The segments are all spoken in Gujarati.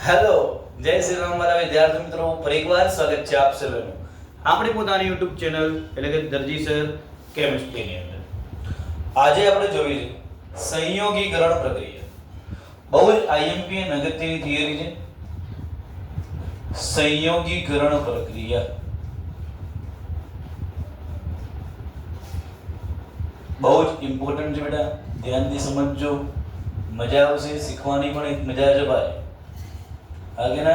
હેલો, જય શ્રી રામ મારા વિદ્યાર્થી મિત્રો, ફરી એકવાર સ્વાગત છે આપ સૌનું આપણી પોતાની YouTube ચેનલ એટલે કે દરજી સર કેમિસ્ટ્રીની અંદર. આજે આપણે જોઈશું સંયોગીકરણ પ્રક્રિયા. બહુ જ IMP અને અગત્યની થિયરી છે સંયોગીકરણ પ્રક્રિયા. બહુ જ ઇમ્પોર્ટન્ટ છે બેટા, ધ્યાનથી સમજજો, મજા આવશે, શીખવાની પણ એક મજા છે ભાઈ. आगे ना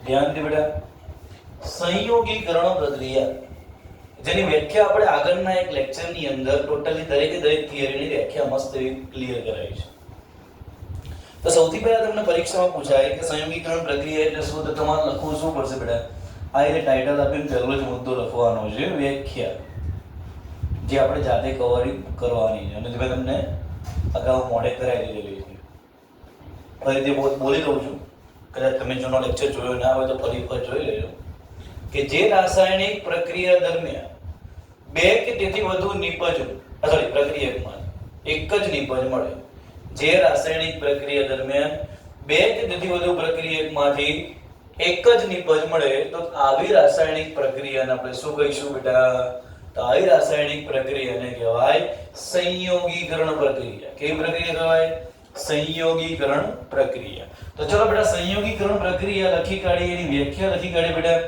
ध्यान दे बेटा. संयोगीकरण प्रक्रिया જેની વ્યાખ્યા આપણે આગળના એક લેક્ચરની અંદર ટોટલી દરેકે દરેક થિયરીની વ્યાખ્યા મસ્ત ક્લિયર કરાવી છે. તો સૌથી પહેલા તમને પરીક્ષામાં પૂછાય કે સંયોગીકરણ પ્રક્રિયા એટલે શું, તો તમારે લખવું શું પડશે બેટા? આ રીતે ટાઇટલ આપીને પહેલો જ મુદ્દો લખવાનો છે, વ્યાખ્યા, જે આપણે જાતે કવરિંગ કરવાની છે અને જે મેં તમને અગાઉ મોડે કરાવી દીધેલી છે. ફરીથી બોલી દઉં છું, કદાચ તમે જૂનો લેક્ચર જોયો ના હોય તો ફરી વખત જોઈ લેજો કે જે રાસાયણિક પ્રક્રિયા દરમિયાન બે કે તેથી વધુ નિપજો પ્રક્રિયકમાં એક જ નિપજ મળે. જે રાસાયણિક પ્રક્રિયા દરમિયાન બે કે તેથી વધુ પ્રક્રિયકમાંથી એક જ નિપજ મળે તો આવી રાસાયણિક પ્રક્રિયાને આપણે શું કહીશું બેટા? તો આવી રાસાયણિક પ્રક્રિયાને કહેવાય સંયોગીકરણ પ્રક્રિયા. કેવી પ્રક્રિયા કહેવાય? સંયોગીકરણ પ્રક્રિયા. તો ચલો બેટા, સંયોગીકરણ પ્રક્રિયા લખી કાઢીએ, એની વ્યાખ્યા લખી કાઢીએ બેટા.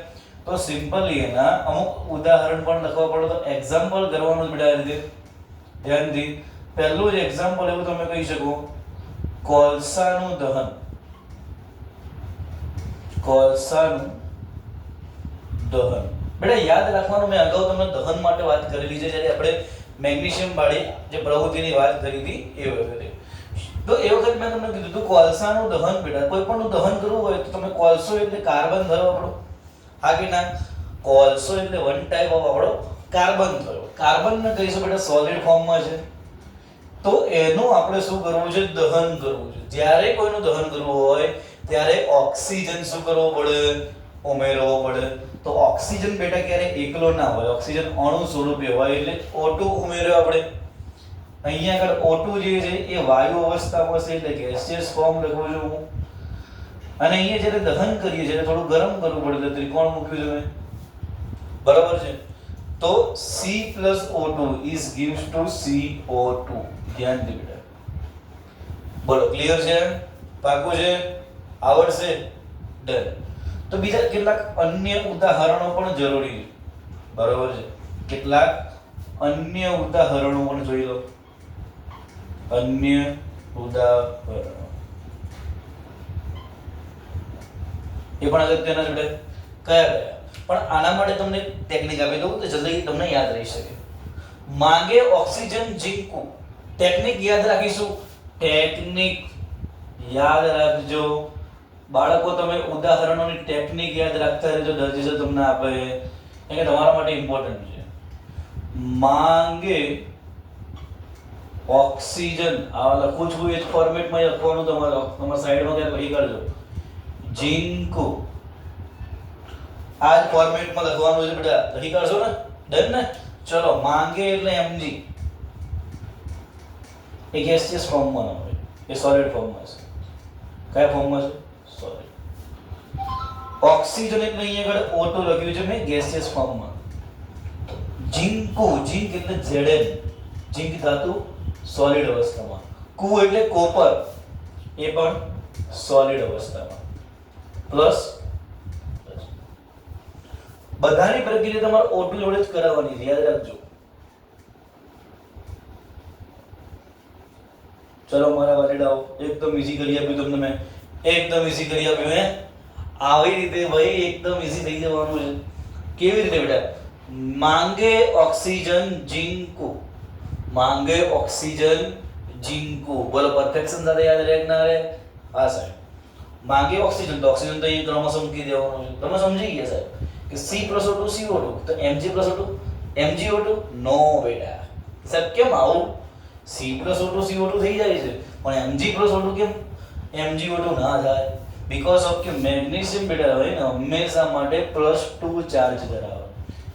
તો સિમ્પલી એના અમુક ઉદાહરણ પણ લખવા પડે, તો એક્ઝામ્પલ કરવાનું બેટા. આ રીતે ધ્યાનથી પહેલું જ એક્ઝામ્પલ એવું તમે કહી શકો, કોલસાનું દહન. કોલસાનું દહન બેટા યાદ રાખવાનું, મેં અગાઉ તમને દહન માટે વાત કરેલી છે જ્યારે આપણે મેગ્નેશિયમ વાળી જે પ્રવૃત્તિની વાત કરી હતી એ વખતે. તો એ વખત મેં તમને કીધું હતું કોલસાનું દહન બેટા, કોઈ પણ દહન કરવું હોય તો તમે કોલસો એટલે કાર્બન થયો આપણો, હા કે ના? કોલસો એટલે વન ટાઈપ ઓફ આપણો કાર્બન થયો. કાર્બનને કહીશું બેટા સોલિડ ફોર્મમાં છે, તો એનું આપણે શું કરવું છે? દહન કરવું છે. જ્યારે કોઈનું દહન કરવું હોય ત્યારે ઓક્સિજન શું કરવો પડે? ઉમેરવો પડે. તો ઓક્સિજન બેટા ક્યારે એકલો ના હોય, ઓક્સિજન અણુ સ્વરૂપે હોય, એટલે O2 ઉમેર્યો આપણે. અહીંયા આગળ O2 જે છે એ વાયુ અવસ્થામાં છે એટલે ગેસિયસ ફોર્મ લખું છું હું. અને અહીંયા જ્યારે દહન કરીએ છીએ થોડું ગરમ કરવું પડે એટલે ત્રિકોણ મૂક્યું છે મેં, બરાબર છે? તો C+O2 is gives to CO2. ધ્યાન દે બેટા. બોલો, ક્લિયર છે? પાકું છે? આવડશે? ડન. તો બીજા કેટલાક અન્ય ઉદાહરણો પણ જરૂરી છે, બરાબર છે? કેટલાક અન્ય ઉદાહરણો પણ જોઈ લો. અન્ય ઉદાહરણો એ પણ અગત્યના છે. કયા કયા? પણ આના માટે તમને ટેકનિક આપી દઉં તો જલ્દી તમને યાદ રહી શકે. માંગે ઓક્સિજન જીંકવું. ટેકનિક યાદ રાખીશું. ટેકનિક યાદ રાખજો બાળકો, તમે ઉદાહરણોની ટેકનિક યાદ રાખતા રહેજો. દરજી સર તમને આપે કે તમારા માટે ઇમ્પોર્ટન્ટ છે. માંગે ઓક્સિજન, આ લખું છું એ જ ફોર્મેટમાં લખવાનું તમારે, તમારા સાઈડમાં ક્યાંક લખી કાઢજો. જીંકુ આ જ ફોર્મેટમાં લખવાનું છે બેટા, લખી કાઢશો ને? ડન ને? ચલો, માંગે એટલે Mg. એ ગેસિયસ ફોર્મમાં ન હોય, એ સોલિડ ફોર્મમાં છે. કયા ફોર્મમાં છે? સોલિડ. ઓક્સિજન એટલે અહીંયા આગળ O2 લખ્યું છે મેં, ગેસિયસ ફોર્મમાં. જીંકુ, જીંક એટલે Zn, જીંક ધાતુ સોલિડ અવસ્થામાં. કુ એટલે કોપર, એ પણ સોલિડ અવસ્થામાં. પ્લસ બધાની પ્રક્રિયા તમારે O2 જોડે જ કરાવવાની છે, યાદ રાખજો. ચલો મારા વાલીડાઓ, એકદમ ઈઝી કરી આપ્યું તમને મેં, એકદમ ઈઝી કરી આપ્યું. હે આવી રીતે ભાઈ એકદમ ઈઝી થઈ જવાનું છે. કેવી રીતે બેટા? માંગે ઓક્સિજન જીંકુ. માંગે ઓક્સિજન જીંકુ. બોલો, પરફેક્શન સાથે યાદ રહે કે ના રહે? હા સાહેબ. માંગે ઓક્સિજન, તો ઓક્સિજન તો અહીં ક્રમશઃ મૂકી દેવાનું છે. તમે સમજી ગયા સાહેબ કે C+O2 CO2, તો Mg+O2 MgO2? નો બેટા સાહેબ, કેમ આવું? C+O2 CO2 થઈ જાય છે પણ Mg+O2 કેમ MgO2 ના થાય? બીકોઝ ઓફ કે મેગ્નેશિયમ બેટા હોય ને હંમેશા માટે +2 ચાર્જ ધરાવે.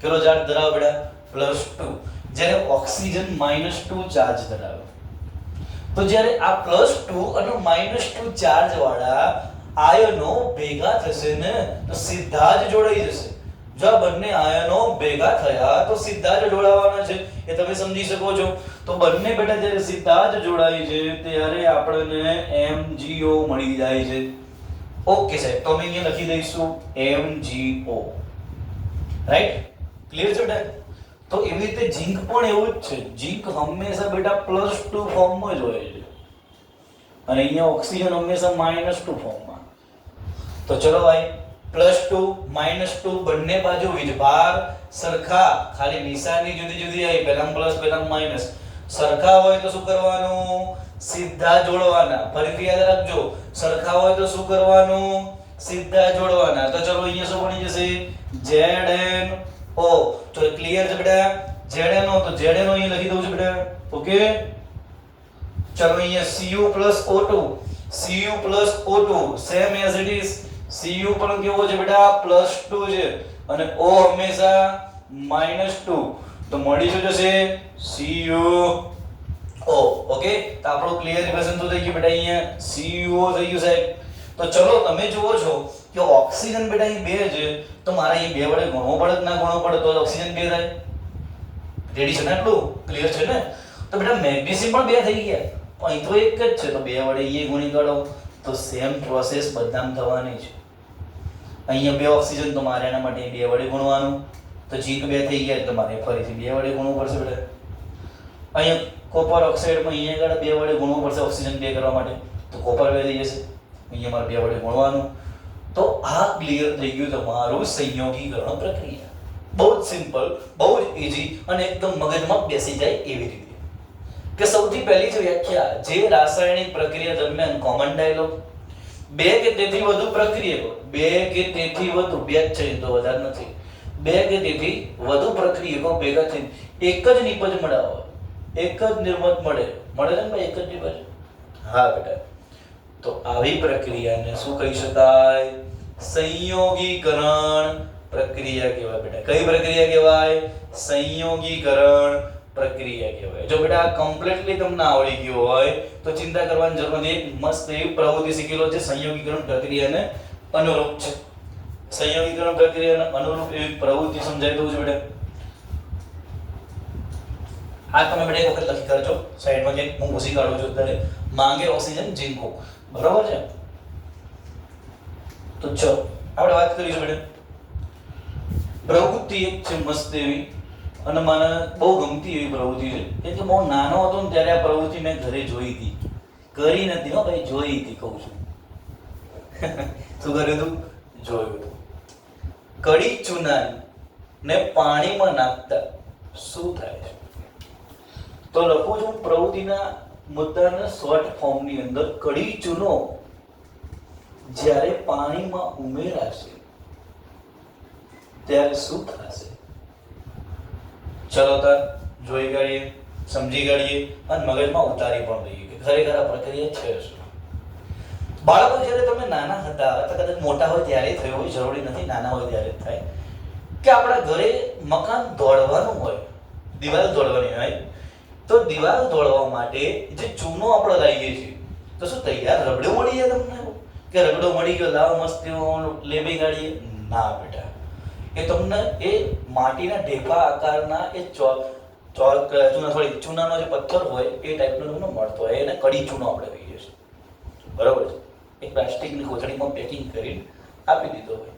કેટલો ચાર્જ ધરાવે બેટા? +2. જ્યારે ઓક્સિજન -2 ચાર્જ ધરાવે. તો જ્યારે આ +2 અને -2 ચાર્જ વાળા આયનો ભેગા થશે ને તો સીધા જ જોડાઈ જશે. જો આ બંને આયનો ભેગા થયા તો સીધા જ જોડાવાના છે, એ તમે સમજી શકો છો. તો બંને બેટા જ્યારે સીધા જ જોડાય છે ત્યારે આપણને MgO મળી જાય છે. ઓકે સાહેબ, તો અમે અહીંયા લખી દઈશું MgO. રાઈટ? ક્લિયર છે બેટા? તો એવી રીતે ઝીંક પણ એવું જ છે. ઝીંક હંમેશા બેટા +2 ફોર્મમાં જ હોય છે અને અહીંયા ઓક્સિજન હંમેશા -2 ફોર્મમાં. તો ચલો ભાઈ, +2 -2 બંને બાજુ વીજભાર સરખા, ખાલી નિશાની જુદી જુદી આવી, પહેલામાં પ્લસ પહેલામાં માઈનસ. સરખા હોય તો શું કરવાનું? સીધા જોડવાના. ફરીથી યાદ રાખજો, સરખા હોય તો શું કરવાનું? સીધા જોડવાના. તો ચલો અહીંયા શું બની જશે? ZnO. તો ક્લિયર છે બેટા? ZnO, તો ZnO અહીં લખી દઉં છું બેટા. ઓકે, ચલો અહીંયા Cu+O2, Cu+O2 same as it is. Cu પણ કેવો છે બેટા? +2 છે અને O હંમેશા -2. તો મળી શું જશે? CuO. ઓકે, તો આપણો ક્લિયર રિલેશન શું થઈ ગયું બેટા? અહીંયા CuO થઈ ગયું સાહેબ. તો ચલો તમે જુઓ છો કે ઓક્સિજન બેટા અહીં 2 છે, તો મારે અહીં 2 વડે ગુણવો પડે કે ના ગુણવો પડે? તો ઓક્સિજન 2 થાય. રેડી છે ને? આટલું ક્લિયર છે ને? તો બેટા મેગ્નેશિયમ પણ 2 થઈ ગયા, અહીં તો એક જ છે, તો 2 વડે એ ગુણી કાઢો તો સેમ પ્રોસેસ બધામાં થવાની છે. અહીંયા 2 ઓક્સિજન, તો મારે એના માટે 2 વડે ગુણવાનું. તો ઝીંક 2 થઈ ગયા એટલે મારે ફરીથી 2 વડે ગુણવું પડશે બેટા. અહીંયા કોપર ઓક્સાઇડમાં અહીંયા આગળ 2 વડે ગુણવું પડશે ઓક્સિજન 2 કરવા માટે, તો કોપર 2 થઈ જશે. અહીંયા મારે 2 વડે ગુણવાનું. તો આ ક્લિયર થઈ ગયું તમારું સંયોગીકરણ પ્રક્રિયા. બહુ જ સિમ્પલ, બહુ જ ઈઝી અને એકદમ મગજમાં બેસી જાય એવી રીતે. કે સૌથી પહેલી જ વ્યાખ્યા, જે રાસાયણિક પ્રક્રિયા દરમિયાન કોમન ડાયલોગ, 2 કે તેથી વધુ પ્રક્રિયકો, 2 કે તેથી વધુ, 2 જ છે તો વધારે નથી, 2 કે તેથી વધુ પ્રક્રિયકો ભેગા થઈને એક જ નિપજ મળાવે, એક જ નિર્મત મળે છે ને ભાઈ? એક જ નિપજ. હા બેટા. તો આવી પ્રક્રિયાને શું કહી શકાય? સંયોગીકરણ પ્રક્રિયા કહેવાય બેટા. કઈ પ્રક્રિયા કહેવાય? સંયોગીકરણ પ્રક્રિયા કહેવાય. જો બેટા કમ્પ્લીટલી તમને આવડી ગયું હોય તો ચિંતા કરવાની જરૂર નથી. મસ્ત એવી પ્રવૃત્તિ શીખી લો જે સંયોગીકરણ પ્રક્રિયાને અનુરૂપ છે. સંયોગીકરણ પ્રક્રિયાને અનુરૂપ એવી પ્રવૃત્તિ સમજાવી દઉં છું બેટા. આ તમે બેટા એક વખત લખી કરજો સાઈડમાં, જે હું ઘૂસી કાઢું છું અત્યારે. માંગે ઓક્સિજન ઝીંકો, બરાબર છે? તો ચલો આપણે વાત કરીશું બેટા. પ્રવૃત્તિ એક છે મસ્ત એવી અને મને બહુ ગમતી એવી પ્રવૃત્તિ છે. કેમ કે બહુ નાનો હતો ને ત્યારે આ પ્રવૃત્તિ મેં ઘરે જોઈ હતી. કરી નથી હો ભાઈ, જોઈ હતી કહું છું. શું કર્યું હતું? જોયું હતું. કડી ચૂનાને પાણીમાં નાખતા શું થાય છે? તો લખું છું પ્રવૃત્તિના મુદ્દાને શોર્ટ ફોર્મની અંદર. કડી ચૂનો જ્યારે પાણીમાં ઉમેરાશે ત્યારે શું થશે? ચલો તાર જોઈ કાઢીએ, સમજી કાઢીએ અને મગજમાં ઉતારી પણ દઈએ કે ખરેખર આ પ્રક્રિયા છે શું. બાળકો જ્યારે તમે નાના હતા અથવા કદાચ મોટા હોય ત્યારે થયું હોય, જરૂરી નથી નાના હોય ત્યારે જ થાય, કે આપણા ઘરે મકાન દોડવાનું હોય, દિવાલ દોડવાની હોય, તો દિવાલ દોડવા માટે જે ચૂનો આપણે લાવીએ છીએ તો શું તૈયાર રગડો મળી જાય તમને? કે રગડો મળી ગયો, લાવ મસ્ત લેબી કાઢીએ? ના બેટા, એ તમને એ માટીના ઢેફા આકારના એ ચૂનાનો જે પથ્થર હોય એ ટાઈપનો તમને મળતો હોય, એને કડી ચૂનો આપણે કહીએ છીએ, બરાબર છે? એક પ્લાસ્ટિકની કોથળીમાં પેકિંગ કરીને આપી દીધો હોય.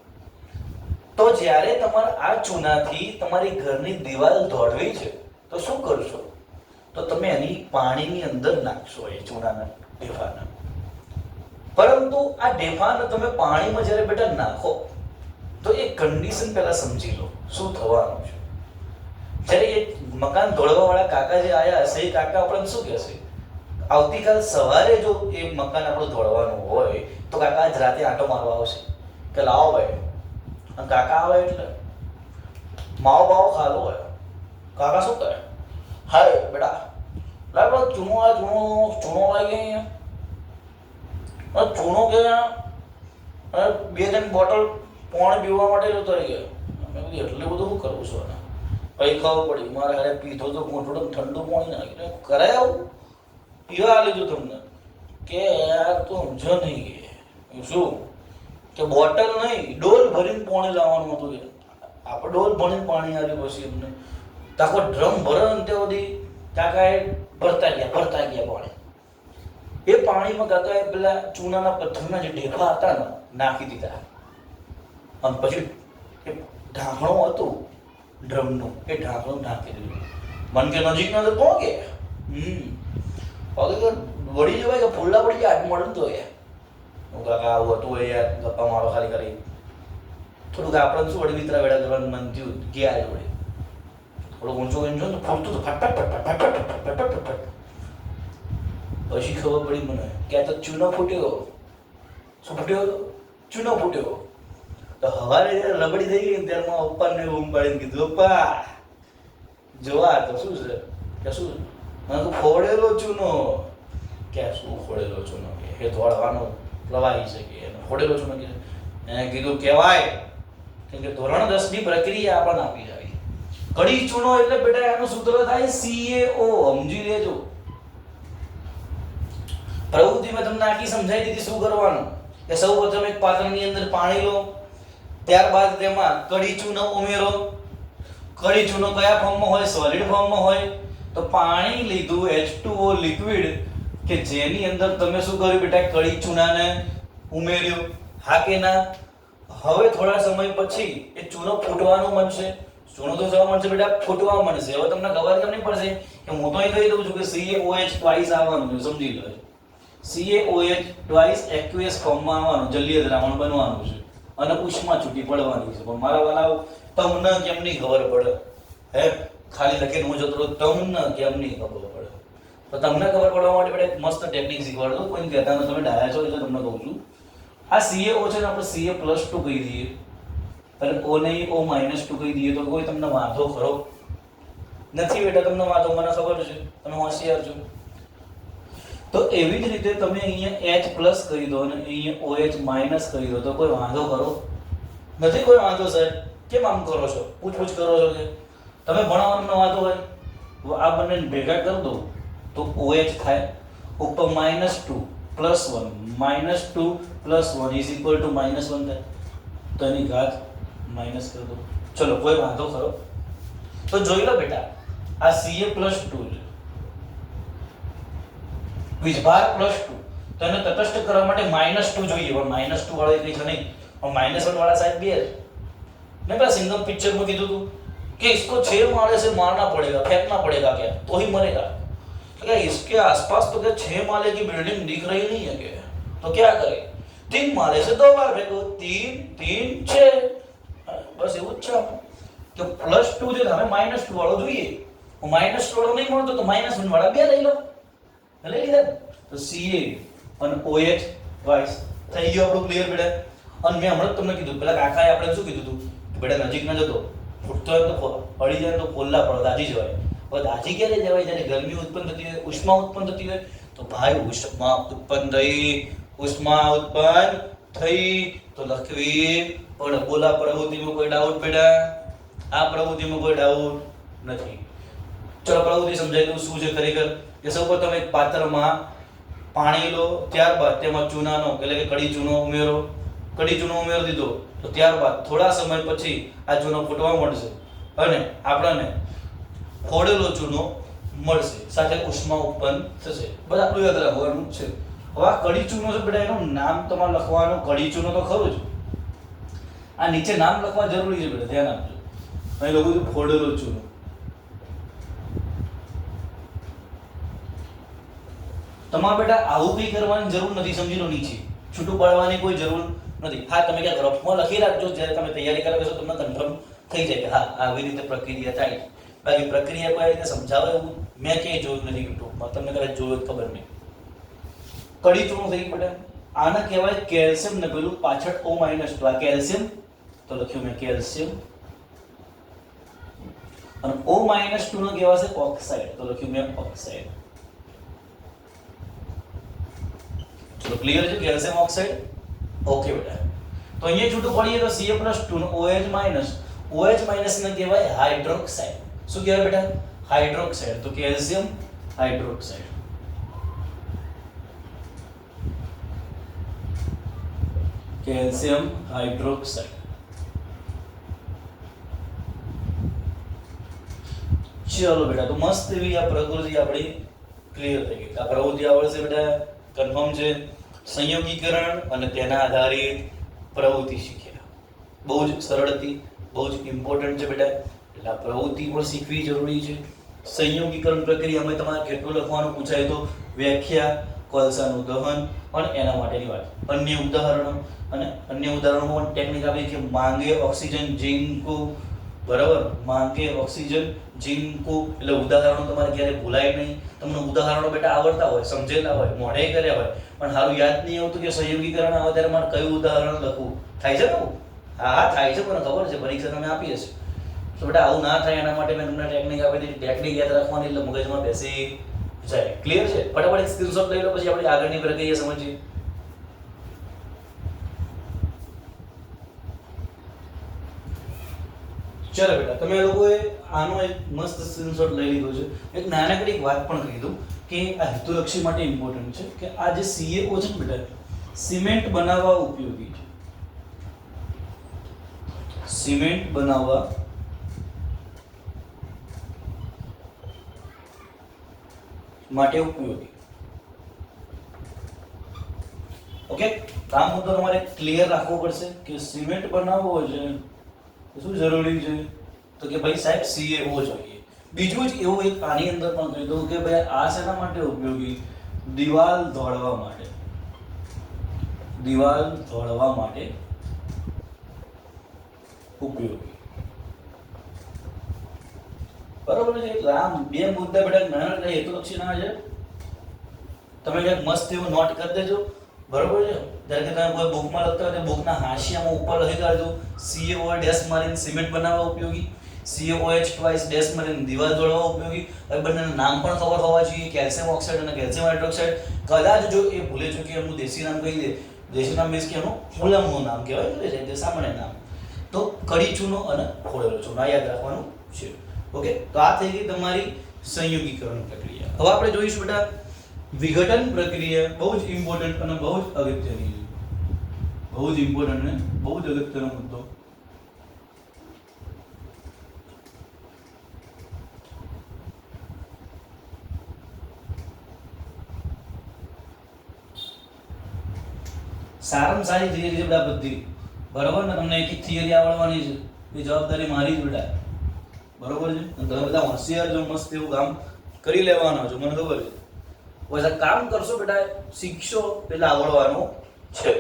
તો જ્યારે તમારે આ ચૂનાથી તમારી ઘરની દિવાલ દોડવી છે તો શું કરશો? તો તમે એની પાણીની અંદર નાખશો એ ચૂનાના ઢેફાના. પરંતુ આ ઢેફાને તમે પાણીમાં જ્યારે બેટા નાખો તો એ કન્ડિશન પહેલા સમજી લો શું થવાનું છે. જ્યારે એ મકાન દોડવા વાળા કાકા જે આયા હશે એ કાકા આપણને શું કહેશે? આવતીકાલ સવારે જો એ મકાન આપણું દોડવાનું હોય તો કાકા આજ રાતે આંટો મારવા આવશે કે લાવો ભાઈ. અને કાકા આવે એટલે માવો બાવો ખાલો હોય, કાકા શું કરે? હાય બેટા લાવ ચૂનો લાવી અહીંયા, ચૂનો કે 2-3 બોટલ પાણી પીવા માટે જતો રહી ગયો. મેં કીધું એટલું બધું શું કરવું છું? પછી ખબર પડી મારે હારે પીધો તો ઘૂંટડો ઠંડુ પાણી નાખીને કરાય આવું. પીવા લીધું તમને કે યાર તો સમજો નહીં શું કે બોટલ નહીં ડોલ ભરીને પાણી લાવવાનું હતું. આપણે ડોલ ભરીને પાણી આવ્યું પછી એમને તાકો ડ્રમ ભરે ને તે સુધી કાકાએ ભરતા ગયા પાણી. એ પાણીમાં કાકાએ પેલા ચૂનાના પથ્થરના જે ઢેફા હતા ને નાખી દીધા અને પછી એ ઢાંકણું હતું ડ્રમનું એ ઢાંકણું ઢાંકી દીધું. મન કે નજીક ના તો પહોંચે વળી જવાય કે ફૂલા પડી જાય હાથ મળે તો હું કાકા આવું હતું એ યાર ગપ્પા મારો ખાલી કરી થોડુંક આપણને શું વળી મિત્ર વેળા કરવાનું મન થયું ગયા વળી થોડું ઊંચું ઊંચું તો ફૂટતું હતું ફટ. પછી ખબર પડી મને કે આ તો ચૂનો ફૂટ્યો. શું ફૂટ્યો? ચૂનો ફૂટ્યો. તો હવારે રબડી થઈ ગઈ ને ત્યારમાં પપ્પાને ઊંઘ પાડીને કીધું પપ્પા જોવા તો શું છે કે શું મને ફોડેલો ચૂનો. કે શું ફોડેલો ચૂનો કે એ ધોળવાનો પ્રવાહી છે કે એને ફોડેલો ચૂનો કે એને કીધું કહેવાય કેમ કે ધોરણ 10 ની પ્રક્રિયા આપણને આપી જાય. કડી ચૂનો એટલે બેટા એનું સૂત્ર થાય CaO. સમજી લેજો. પ્રવૃત્તિ મેં તમને આખી સમજાવી દીધી શું કરવાનું કે સૌ પ્રથમ એક પાત્રની અંદર પાણી લો, ત્યારબાદ તેમાં કડી ચૂનો ઉમેરો. કડી ચૂનો કયા ફોર્મમાં હોય? સોલિડ ફોર્મમાં હોય. તો પાણી લીધું H2O લિક્વિડ કે જેની અંદર તમે શું કર્યું બેટા? કડી ચૂનાને ઉમેર્યું. હા કે ના? હવે થોડા સમય પછી એ ચૂનો ફૂટવાનું બનશે. ચૂનો તો જવા મળશે બેટા, ફૂટવા મળશે. હવે તમને ખબર કેમ નહીં પડશે કે હું તો અહીં કહી દઉં છું કે CaOH ટ્વાઇસ આવવાનું છે. સમજી લો CaOH ટ્વાઇસ એક્યુએસ ફોર્મમાં આવવાનું, જલીય દ્રાવણ બનવાનું છે અને ઉષ્મા છૂટી પડવાની છે. પણ મારા વાલાઓ તમને કેમ નહીં ખબર પડે? હે ખાલી લખીને હું જતો તમને કેમ નહીં ખબર પડે? તો તમને ખબર પડવા માટે બેટા મસ્ત ટેકનિક શીખવાડ દો. કોઈ કહેતા નથી, તમે ડાયા છો એટલે તમને કહું છું. આ CaO છે ને આપણે Ca+2 કહી દઈએ અને O ને O -2 કહી દઈએ તો કોઈ તમને વાંધો ખરો નથી બેટા? તમને વાંધો મને ખબર છે, તમે હોશિયાર છો. તો એવી જ રીતે તમે અહીંયા H+ કહી દો અને અહીંયા OH- કહી દો તો કોઈ વાંધો ખરો નથી? કોઈ વાંધો સાહેબ? કેમ આમ કરો છો? પૂછ કરો છો કે તમે ભણાવવાનો વાંધો હોય આ બંનેને ભેગા કરી દો તો OH થાય ઉપર -2 + 1 -2 + 1 = -1 થાય. તો એની ઘાત માઈનસ કરી દો. ચલો કોઈ વાંધો ખરો? તો જોઈ લો બેટા આ Ca+2 છે, વીજભાર +2. તો એને તટસ્થ કરવા માટે -2 જોઈએ. પણ -2 વાળો એક છે નહીં, और -1 वाला शायद भी है. मैं बस सिंगम पिक्चर में कीधु तू कि इसको 6 माले से मारना पड़ेगा, फेंकना पड़ेगा क्या तो ही मरेगा. क्या इसके आसपास तो क्या 6 माले की बिल्डिंग दिख रही नहीं है क्या? तो क्या करे? 3 माले से 2 बार फेंको. 3 3 6 बस એવું જ છે. તો +2 જે હમે -2 વાળો જોઈએ, वो -2 વાળો નહીં મળતો તો -1 વાળા બે લઈ લો. લઈ લીધા તો Ca અને OH ટ્વાઇસ થઈ ગયો આપણું ક્લિયર બેટા. અને મેં હમણાં તમને કીધું પેલા કાકાએ આપણે શું કીધું હતું બેટા નજીક ન જતો, ફૂટતો હોય તો પડી જાય તો પોલ્લા પર દાજી જવાય. હવે દાજી ક્યારે જવાય? જ્યારે ગરમી ઉત્પન્ન થતી હોય, ઉષ્મા ઉત્પન્ન થતી હોય. તો ભાઈ ઉષ્મા ઉત્પન્ન થઈ તો લખવી પણ બોલા પ્રવૃત્તિમાં કોઈ ડાઉટ બેટા? આ પ્રવૃત્તિમાં કોઈ ડાઉટ નથી. ચલો પ્રવૃત્તિ સમજાઈ દઉં શું છે ખરેખર. કે સૌપ્રથમ એક પાત્રમાં પાણી લો, ત્યારબાદ તેમાં ચૂનાનો એટલે કે કડી ચૂનો ઉમેરો. કડી ચૂનો ઉમેરી દીધો તો ત્યારબાદ થોડા સમય પછી આ ચૂનો ફૂટવા મળશે અને આપણને ફોડેલો ચૂનો મળશે, સાથે ઉષ્મા ઉત્પન્ન થશે. બસ આટલું યાદ રાખવાનું છે. હવે આ કડી ચૂનો છે બેટા, એનું નામ તમારે લખવાનું. કડી ચૂનો તો ખરું જ, આ નીચે નામ લખવા જરૂરી છે બેટા, ધ્યાન આપજો. અહીં લખું છું ફોડેલો ચૂનો. તમારે બેટા આવું કઈ કરવાની જરૂર નથી. સમજી લો, નીચે છૂટું પાડવાની કોઈ જરૂર નથી. હા તમે ક્યાં રફમાં લખી રાખજો, જ્યારે તમે તૈયારી કરવા બેસો તમને કન્ફર્મ થઈ જાય કે હા આવી રીતે પ્રક્રિયા થાય. બાકી પ્રક્રિયા કોઈ રીતે સમજાવે એવું મેં ક્યાંય જોયું નથી યુટ્યુબમાં. તમને કદાચ જોયું ખબર નહીં. કડી ચૂનો થઈ બેટા. આને કહેવાય કેલ્શિયમ ને પેલું પાછળ O- તો આ કેલ્શિયમ તો લખ્યું મેં કેલ્શિયમ. અને O- નો કહેવાશે ઓક્સાઇડ તો લખ્યું મેં ઓક્સાઇડ. ચલો ક્લિયર છે? Calcium oxide. ઓકે બેટા. તો અહીંયા છૂટું પડીએ તો Ca+2 નો OH- ને કહેવાય હાઇડ્રોક્સાઇડ. શું કહેવાય બેટા? હાઇડ્રોક્સાઇડ. તો કેલ્શિયમ હાઇડ્રોક્સાઇડ. Calcium hydroxide. ચલો બેટા, તો મસ્ત એવી આ પ્રકૃતિ આપણી ક્લિયર થઈ ગઈ. આ પ્રવૃત્તિ આવડશે બેટા, કન્ફર્મ છે. સંયોગીકરણ અને તેના આધારિત પ્રવૃત્તિ શીખ્યા. બહુ જ સરળ હતી, બહુ જ ઇમ્પોર્ટન્ટ છે બેટા. એટલે આ પ્રવૃત્તિ પણ શીખવી જરૂરી છે. સંયોગીકરણ પ્રક્રિયામાં તમારે કેટલું લખવાનું પૂછાય તો વ્યાખ્યા, કોલસાનું દહન અને એના માટેની વાત. અન્ય ઉદાહરણો, અને અન્ય ઉદાહરણોમાં ટેકનિક આપી કે માંગે ઓક્સિજન જીંકો, બરાબર, માંગે ઓક્સિજન જીંકો. એટલે ઉદાહરણો તમારે ક્યારે ભૂલાય નહીં. તમને ઉદાહરણો બેટા આવડતા હોય, સમજેલા હોય, મોઢે કર્યા હોય, પણ સારું યાદ નહીં આવતું કે સંયોગીકરણ આવે ત્યારે મારે કયું ઉદાહરણ લખવું. થાય છે ને? હા થાય છે, મને ખબર છે, પરીક્ષા તમે આપી હશે. તો બેટા આવું ના થાય એના માટે મેં તમને ટેકનિક આપી દીધી. ટેકનિક યાદ રાખવાની એટલે મગજમાં બેસી જાય. ક્લિયર છે? ફટાફટ સ્ક્રીનશોટ લઈ લો, પછી આપણે આગળની પ્રક્રિયા સમજીએ. ચલો બેટા, તમે લોકોએ આનો એક મસ્ત સ્ક્રીનશોટ લઈ લીધો છે. એક નાનકડી વાત પણ કહી દઉં કે આ હેતુલક્ષી માટે ઇમ્પોર્ટન્ટ છે કે આ જે CaO છે ને બેટા, સિમેન્ટ બનાવવા ઉપયોગી છે. સિમેન્ટ બનાવવા માટે ઉપયોગી. ઓકે, આ મુદ્દો તમારે ક્લિયર રાખવો પડશે કે સિમેન્ટ બનાવવો છે શું જરૂરી છે, તો કે ભાઈ સાહેબ CaO જોઈએ. બીજું જ એવું એક આની અંદર પણ કહી દઉં કે ભાઈ આ શેના માટે ઉપયોગી? દિવાલ ધોળવા માટે. દિવાલ ધોળવા માટે ઉપયોગી. બરોબર છે? એટલે આ બે મુદ્દા બેટા નાના હેતુલક્ષી ના છે. તમે કંઈક મસ્ત એવું નોટ કરી દેજો. બરોબર છે? જ્યારે કે તમે કોઈ બુકમાં લખતા હોય તો બુકના હાંસિયામાં ઉપર લખી કાઢજો CaO ડેશ મારીને સિમેન્ટ બનાવવા ઉપયોગી, CaOH ટ્વાઇસ ડેશ મારીને દિવાલ દોડવા ઉપયોગી. હવે બંનેના નામ પણ ખબર હોવા જોઈએ, કેલ્શિયમ ઓક્સાઇડ અને કેલ્શિયમ હાઇડ્રોક્સાઇડ. કદાચ જો એ ભૂલે ચૂકી એમનું દેશી નામ કહી દે, દેશી નામ મીન્સ કે એનું ફૂલમનું નામ કહેવાય છે, સામાન્ય નામ, તો કડી ચૂનો અને ખોળેલો ચૂનો, આ યાદ રાખવાનું છે. ઓકે, તો આ થઈ ગઈ તમારી સંયોગીકરણ પ્રક્રિયા. હવે આપણે જોઈશું બેટા વિઘટન પ્રક્રિયા. બહુ જ ઇમ્પોર્ટન્ટ અને બહુ જ અગત્યની છે. બહુ જ ઇમ્પોર્ટન્ટ ને બહુ જ અગત્યનો મુદ્દો. સારામાં સારી થિયરી છે બેટા બધી. બરોબર ને? તમને એક એક થિયરી આવડવાની છે, એ જવાબદારી મારી જ બેટા. બરોબર છે? અને તમે બધા હોશિયાર છો, મસ્ત એવું કામ કરી લેવાના છો, મને ખબર છે. બધા કામ કરશો બેટા, શીખશો એટલે આવડવાનું છે.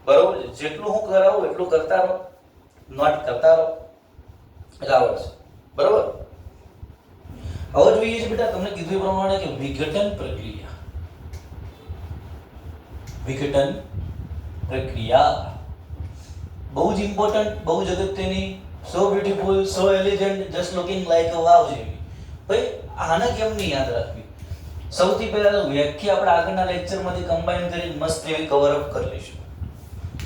બરોબર છે? જેટલું હું કરાવું એટલું કરતા રહો, નોટ કરતા રહો, એટલે આવડશે. બરોબર? હવે જોઈએ છે બેટા તમને કીધું એ પ્રમાણે કે વિઘટન પ્રક્રિયા. વિઘટન પ્રક્રિયા બહુ જ ઇમ્પોર્ટન્ટ, બહુ જ અગત્યની. So beautiful, so elegant, just looking like a wow જેવી. ભાઈ આને કેમ નહીં યાદ રાખવી? સૌથી પહેલા તો વ્યાખ્યા આપણે આગળના લેક્ચરમાંથી કમ્બાઈન કરી મસ્ત એવી કવર અપ કરી લઈશું.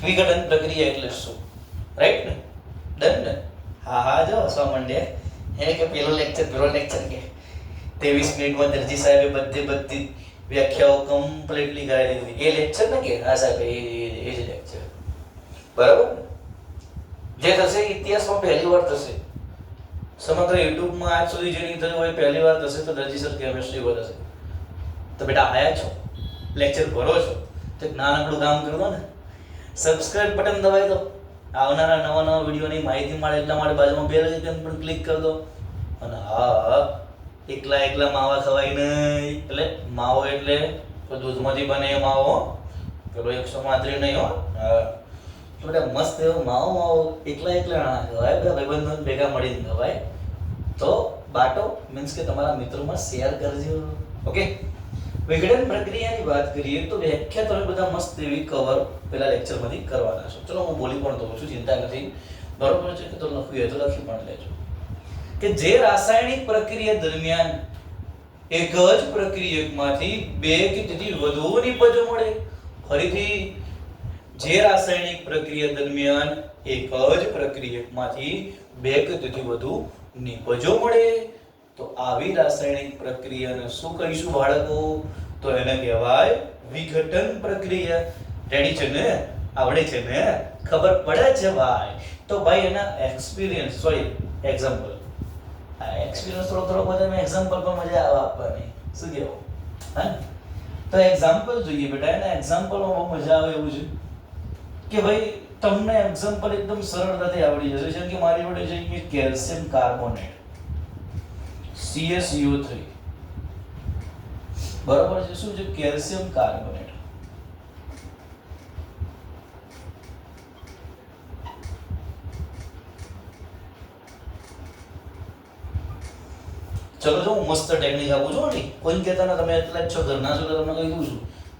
વિઘટન પ્રક્રિયા એટલે શું? રાઈટ ને? ડન ને? હા હા, જો હસવા માંડ્યા. હે કે પેલો લેક્ચર કે 23 મિનિટમાં દરજી સાહેબે બધી વ્યાખ્યાઓ કમ્પ્લીટલી કરાવી દીધી. એ લેક્ચર ને કે હા સાહેબ, એ જ લેક્ચર. બરાબર? જે થશે ઇતિહાસમાં પહેલી વાર થશે. સમગ્ર યુટ્યુબમાં આજ સુધી જે નહીં થયું હોય પહેલી વાર થશે, તો દરજી સર કેમેસ્ટ્રી પર થશે. તો બેટા આયા છો, લેક્ચર ભરો છો, તો એક નાનકડું કામ કરો ને, સબસ્ક્રાઇબ બટન દબાવી દો. આવનારા નવા વિડીયોની માહિતી મળે એટલા માટે બાજુમાં બેલ આઇકન પણ ક્લિક કરી દો. અને હા, એકલા માવા ખવાય નહીં. એટલે માવો એટલે દૂધમાંથી બને એ માવો, પેલો 135 નહીં હો. હા, તો બેટા મસ્ત એવો માવો એકલા ના ખવાય, બધા ભાઈબંધો ભેગા મળીને ખવાય. તો બાટો મીન્સ કે તમારા મિત્રોમાં શેર કરજો. ઓકે, વિઘટન પ્રક્રિયાની વાત કરીએ તો વ્યાખ્યા તમે બધા મસ્ત એવી કવર પેલા લેક્ચરમાંથી કરવાના છો. ચલો હું બોલી પણ દઉં છું, ચિંતા નથી. બરોબર છે? કે તો લખ્યું હોય તો લખી પણ લેજો કે જે રાસાયણિક પ્રક્રિયા દરમિયાન એક જ પ્રક્રિયકમાંથી બે કે તેથી વધુ નિપજો મળે. ફરીથી, જે રાસાયણિક પ્રક્રિયા દરમિયાન એક જ પ્રક્રિયકમાંથી બે કે તેથી વધુ નિપજો મળે, તો આવી રાસાયણિક પ્રક્રિયાને શું કહીશું બાળકો? તો એને કહેવાય વિઘટન પ્રક્રિયા. રેડી છે ને? આવડે છે ને, ખબર પડે છે ભાઈ. તો ભાઈ એના એક્સપિરિયન્સ એક્ઝામ્પલ, આ એક્સપિરિયન્સ થોડો બધાને એક્ઝામ્પલ પર મજા આવે આપવાની. શું કહેવું? હા, તો એક્ઝામ્પલ જોઈએ બેટા. એના એક્ઝામ્પલમાં બહુ મજા આવે એવું છે કે ભાઈ તમને એક્ઝામ્પલ એકદમ સરળતાથી આવડી જશે. જેમ કે મારી જોડે છે કે કેલ્શિયમ કાર્બોનેટ CaCO3, બરાબર છે. શું છે? Calcium carbonate. ચલો જો હું મસ્ત ટેકનિક આપું છું ને, કોઈ કહેતા ના તમે એટલા જ છો ઘરના છો તો તમને કહી દઉં છું.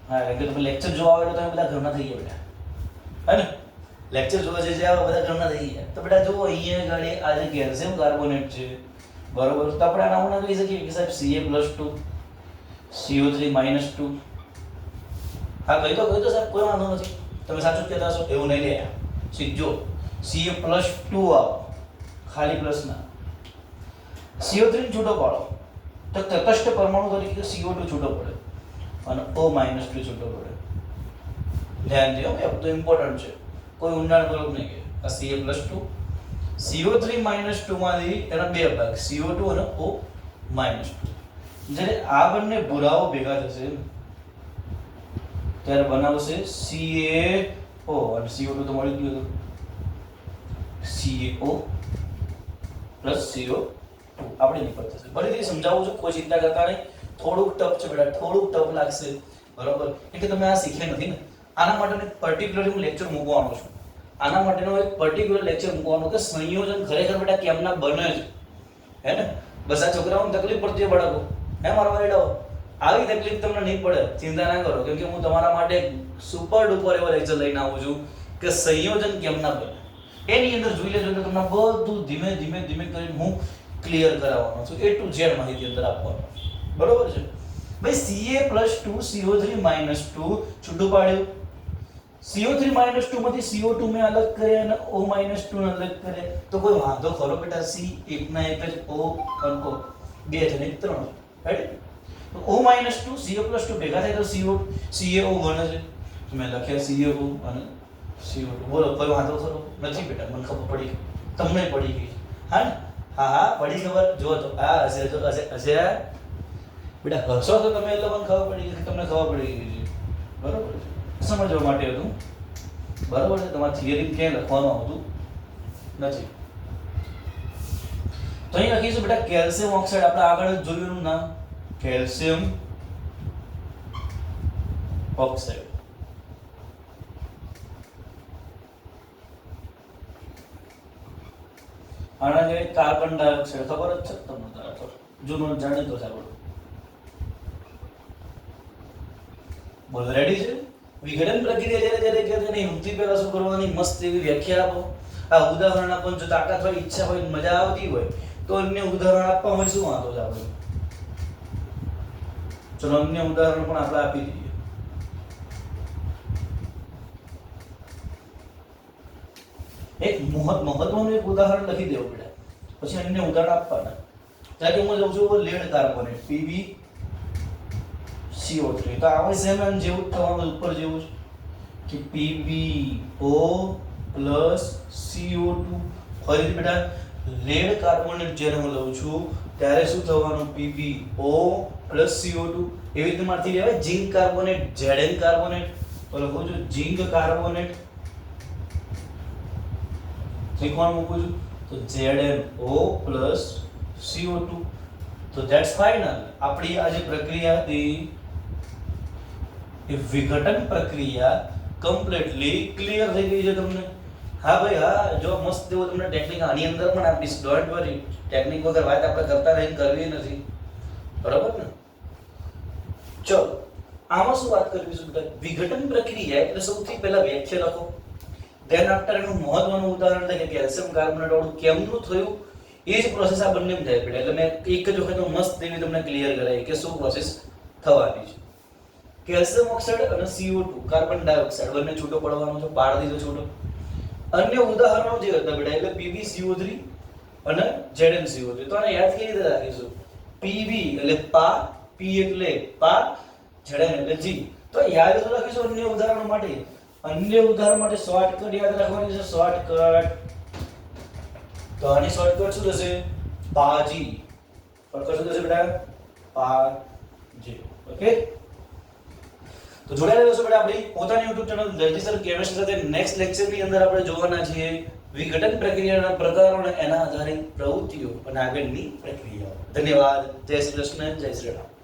હા, એટલે તમે લેક્ચર જોવા આવે તો તમે બધા ઘરના થઈ ગયા બેટા, હે ને? લેક્ચર જોવા જે આવે બધા ઘરના થઈ ગયા. તો બેટા જુઓ અહીંયા ગાડી આ જે કેલ્શિયમ કાર્બોનેટ છે, બરોબર, તો આપણે આના હું કહી શકીએ કે સાહેબ Ca+2 CO3 -2. હા, કહી દો સાહેબ, કોઈ વાંધો નથી. તમે સાચું જ કહેતા હશો, એવું નહીં લે. શીખજો, Ca+2 આવો, ખાલી પ્લસ ના. CO3 છૂટો પાડો તો તટસ્થ પરમાણુ તરીકે CO2 છૂટો પડે અને O-2 છૂટો પડે. ધ્યાન દો, એ તો ઇમ્પોર્ટન્ટ છે. કોઈ ઊંડાણપૂર્વક નહીં કે આ Ca+2 CO3 -2 માંથી એના બે ભાગ CO2 અને O-2. જ્યારે આ બંને ભૂરાઓ ભેગા થશે ત્યારે બનાવશે CaO અને CO2 તો મળી ગયું હતું. CaO + CO2 આપણે નીકળ થશે. ફરીથી સમજાવું છું, કોઈ ચિંતા કરતા નહીં. થોડુંક ટફ છે બેટા, થોડુંક ટફ લાગશે, બરોબર, એટલે તમે આ શીખ્યા નથી ને. આના માટે પર્ટિક્યુલરલી હું લેક્ચર મૂકવાનો છું. આના માટેનો એક પર્ટિક્યુલર લેક્ચર મૂકવાનો કે સંયોજન ખરેખર બેટા કેમના બને છે, હે ને? બસ આ છોકરાઓને તકલીફ પડતી હોય બાળકો, હે મારા વાલીડાઓ? આવી તકલીફ તમને નહીં પડે, ચિંતા ના કરો, કેમ કે હું તમારા માટે સુપર ડુપર એવો લેક્ચર લઈને આવું છું કે સંયોજન કેમના બને. એની અંદર જોઈ લેજો કે તમને બધું ધીમે ધીમે ધીમે કરીને હું ક્લિયર કરાવવાનો છું. A to Z માહિતી અંદર આપવાનો, બરોબર છે ભાઈ. Ca+2 CO3 -2 છૂટું પાડ્યું. CO3 -2 માંથી CO2 મેં અલગ કર્યા અને O-2 ને અલગ કર્યા, તો કોઈ વાંધો ખરો બેટા? C એકના એક જ, O અને O બે છે ને 3, રાઈટ? તો O-2 Ca+2 ભેગા થાય તો CaO બને છે. તો મેં લખ્યા CaO અને CO2. બોલો કોઈ વાંધો ખરો? નથી બેટા, મને ખબર પડી, તમને પડી ગઈ. હા ને? હા પડી ખબર. જો તો આ હશે તો હશે બેટા, હસો તો તમે એટલે મને ખબર પડી ગઈ, તમને ખબર પડી ગઈ છે, બરોબર છે. સમજવા માટે હતું, બરોબર છે. તમારે થિયરી ક્યાંય લખવાનું આવતું નથી. તો અહીં લખીશું બેટા કેલ્શિયમ ઓક્સાઇડ. આપણે આગળ જોયું નામ કેલ્શિયમ ઓક્સાઇડ. આના જે કાર્બન ડાયોક્સાઇડ ખબર જ છે તમને, તો જૂનો જાણીતો છે આપણો. બોલ રેડી છે? વિઘટન પ્રક્રિયા જ્યારે કે તેની ઊંધી પહેલા શું કરવાની મસ્ત એવી વ્યાખ્યા આપો. આ ઉદાહરણ આપો. જો તાકાત હોય, ઈચ્છા હોય, મજા આવતી હોય તો અન્ય ઉદાહરણ આપવામાં શું વાંધો છે આપણે? ચલો અન્ય ઉદાહરણ પણ આપણે આપી દઈએ. એક મહત્વનું એક ઉદાહરણ લખી દેવું પડે, પછી અન્ય ઉદાહરણ આપવાના. જ્યારે હું લઉં છું લેડ કાર્બોનેટ PbCO3, તો આવું સેમ જેવું જ થવાનું, ઉપર જેવું કે PbO + CO2. ફરીથી બેટા લેડ કાર્બોનેટ જ્યારે હું લઉં છું ત્યારે શું થવાનું? PbO + CO2. એવી રીતે મારથી લેવાય ઝિંક કાર્બોનેટ, Zn કાર્બોનેટ. તો લખું છું ઝિંક કાર્બોનેટ, ત્રિકોણ મૂકું છું તો ZnO + CO2. તો ધેટ્સ ફાઇનલ. આપણી આ જે પ્રક્રિયા હતી એ વિઘટન પ્રક્રિયા કમ્પ્લીટલી ક્લિયર થઈ ગઈ છે તમને. હા ભાઈ હા, જો મસ્ત એવો તમને ટેકનિક આની અંદર પણ આપીશ, ડોન્ટ વરી. ટેકનિક વગર વાત આપણે કરતા રહીને કરવી નથી, બરાબર ને? ચલો આમાં શું વાત કરવી છે? વિઘટન પ્રક્રિયા એટલે સૌથી પહેલા વ્યાખ્યા લખો. ધેન આફ્ટર એનું મહત્વનું ઉદાહરણ છે કે કેલ્શિયમ કાર્બોનેટ વાળું કેમનું થયું, એ જ પ્રોસેસ આ બંને થાય પડે. એટલે મેં એક જ વખત મસ્ત એવી તમને ક્લિયર કરાવી કે શું પ્રોસેસ થવાની છે. કેલ્શિયમ ઓક્સાઇડ અને CO2 કાર્બન ડાયોક્સાઇડ બંને છૂટો પડવાનો છે, પાડ દીધો છૂટો. અન્ય ઉદાહરણો જે હતા બેટા એટલે PbCO3 અને ZnCO3. તો આને યાદ કેવી રીતે રાખીશું? Pb એટલે પા, P એટલે પા, Zn એટલે જી. તો યાદ તો રાખીશું અન્ય ઉદાહરણો માટે. અન્ય ઉદાહરણ માટે શોર્ટકટ યાદ રાખવાની છે. શોર્ટકટ તો આની શોર્ટકટ શું થશે? પાજી. શોર્ટકટ શું થશે બેટા? પાજી. ઓકે, તો જોડાયેલા રહેશો બેટા આપણી પોતાની YouTube ચેનલ જલ્દીસર કેમિસ્ટ્રી સાથે. નેક્સ્ટ લેક્ચર ની અંદર આપણે જોવાના છીએ વિઘટન પ્રક્રિયાના પ્રકારો અને એના આધારિત પ્રવૃત્તિઓ અને આગળની પ્રક્રિયાઓ. ધન્યવાદ. જય શ્રી કૃષ્ણ, જય શ્રી રામ.